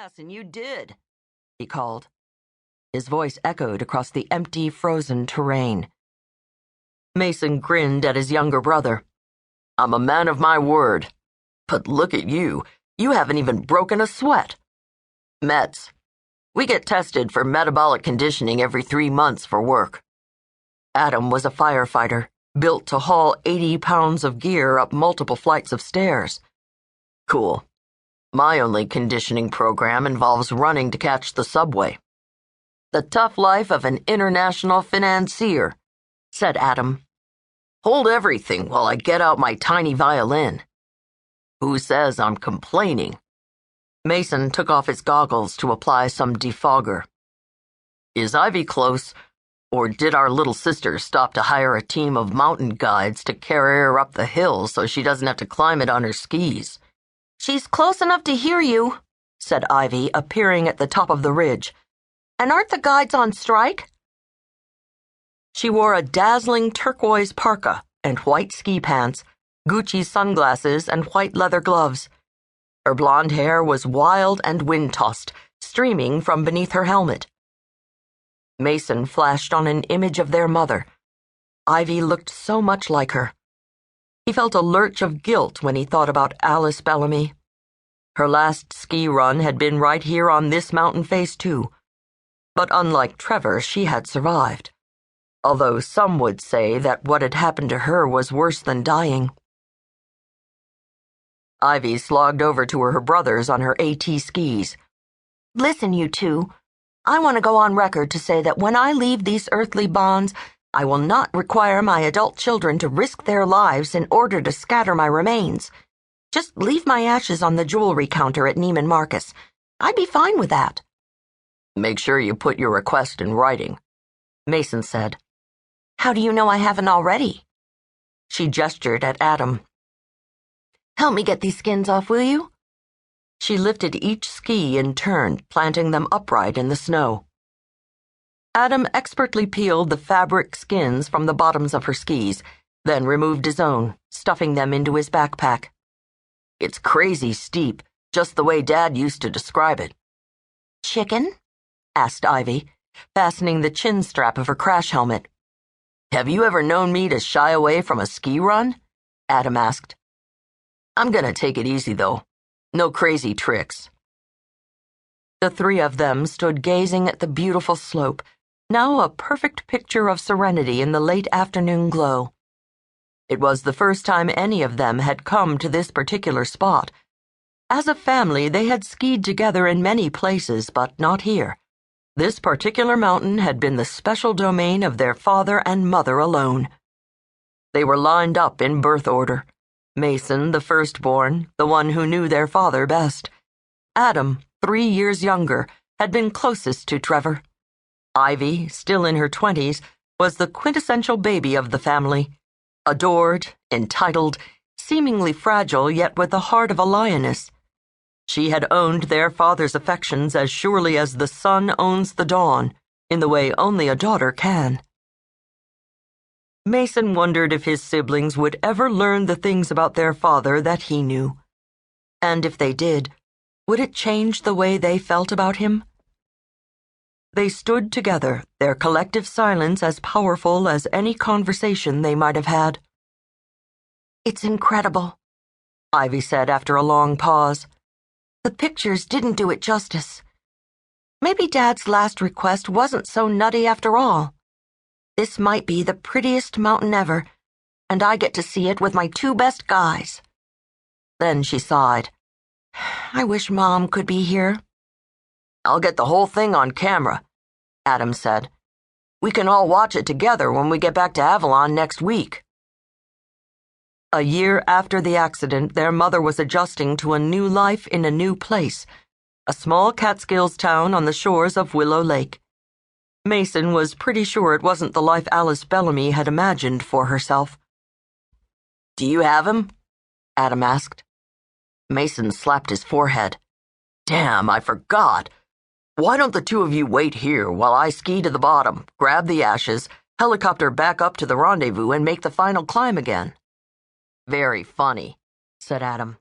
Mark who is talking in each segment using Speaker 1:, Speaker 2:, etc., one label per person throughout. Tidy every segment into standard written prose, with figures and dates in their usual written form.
Speaker 1: Yes, and you did, he called. His voice echoed across the empty, frozen terrain. Mason grinned at his younger brother. I'm a man of my word. But look at you. You haven't even broken a sweat. Mets. We get tested for metabolic conditioning every 3 months for work. Adam was a firefighter, built to haul 80 pounds of gear up multiple flights of stairs. Cool. My only conditioning program involves running to catch the subway. The tough life of an international financier, said Adam. Hold everything while I get out my tiny violin. Who says I'm complaining? Mason took off his goggles to apply some defogger. Is Ivy close, or did our little sister stop to hire a team of mountain guides to carry her up the hill so she doesn't have to climb it on her skis? She's close enough to hear you, said Ivy, appearing at the top of the ridge. And aren't the guides on strike? She wore a dazzling turquoise parka and white ski pants, Gucci sunglasses, and white leather gloves. Her blonde hair was wild and wind-tossed, streaming from beneath her helmet. Mason flashed on an image of their mother. Ivy looked so much like her. He felt a lurch of guilt when he thought about Alice Bellamy. Her last ski run had been right here on this mountain face, too. But unlike Trevor, she had survived. Although some would say that what had happened to her was worse than dying. Ivy slogged over to her brothers on her AT skis. Listen, you two. I want to go on record to say that when I leave these earthly bonds, I will not require my adult children to risk their lives in order to scatter my remains. Just leave my ashes on the jewelry counter at Neiman Marcus. I'd be fine with that. Make sure you put your request in writing, Mason said. How do you know I haven't already? She gestured at Adam. Help me get these skins off, will you? She lifted each ski in turn, planting them upright in the snow. Adam expertly peeled the fabric skins from the bottoms of her skis, then removed his own, stuffing them into his backpack. It's crazy steep, just the way Dad used to describe it. Chicken? Asked Ivy, fastening the chin strap of her crash helmet. Have you ever known me to shy away from a ski run? Adam asked. I'm gonna take it easy, though. No crazy tricks. The three of them stood gazing at the beautiful slope, now a perfect picture of serenity in the late afternoon glow. It was the first time any of them had come to this particular spot. As a family, they had skied together in many places, but not here. This particular mountain had been the special domain of their father and mother alone. They were lined up in birth order. Mason, the firstborn, the one who knew their father best. Adam, 3 years younger, had been closest to Trevor. Ivy, still in her 20s, was the quintessential baby of the family. Adored, entitled, seemingly fragile yet with the heart of a lioness. She had owned their father's affections as surely as the sun owns the dawn, in the way only a daughter can. Mason wondered if his siblings would ever learn the things about their father that he knew. And if they did, would it change the way they felt about him? They stood together, their collective silence as powerful as any conversation they might have had. It's incredible, Ivy said after a long pause. The pictures didn't do it justice. Maybe Dad's last request wasn't so nutty after all. This might be the prettiest mountain ever, and I get to see it with my 2 best guys. Then she sighed. I wish Mom could be here. I'll get the whole thing on camera, Adam said. We can all watch it together when we get back to Avalon next week. A year after the accident, their mother was adjusting to a new life in a new place, a small Catskills town on the shores of Willow Lake. Mason was pretty sure it wasn't the life Alice Bellamy had imagined for herself. Do you have him? Adam asked. Mason slapped his forehead. Damn, I forgot. Why don't the 2 of you wait here while I ski to the bottom, grab the ashes, helicopter back up to the rendezvous, and make the final climb again? Very funny, said Adam.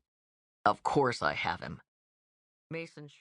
Speaker 1: Of course I have him. Mason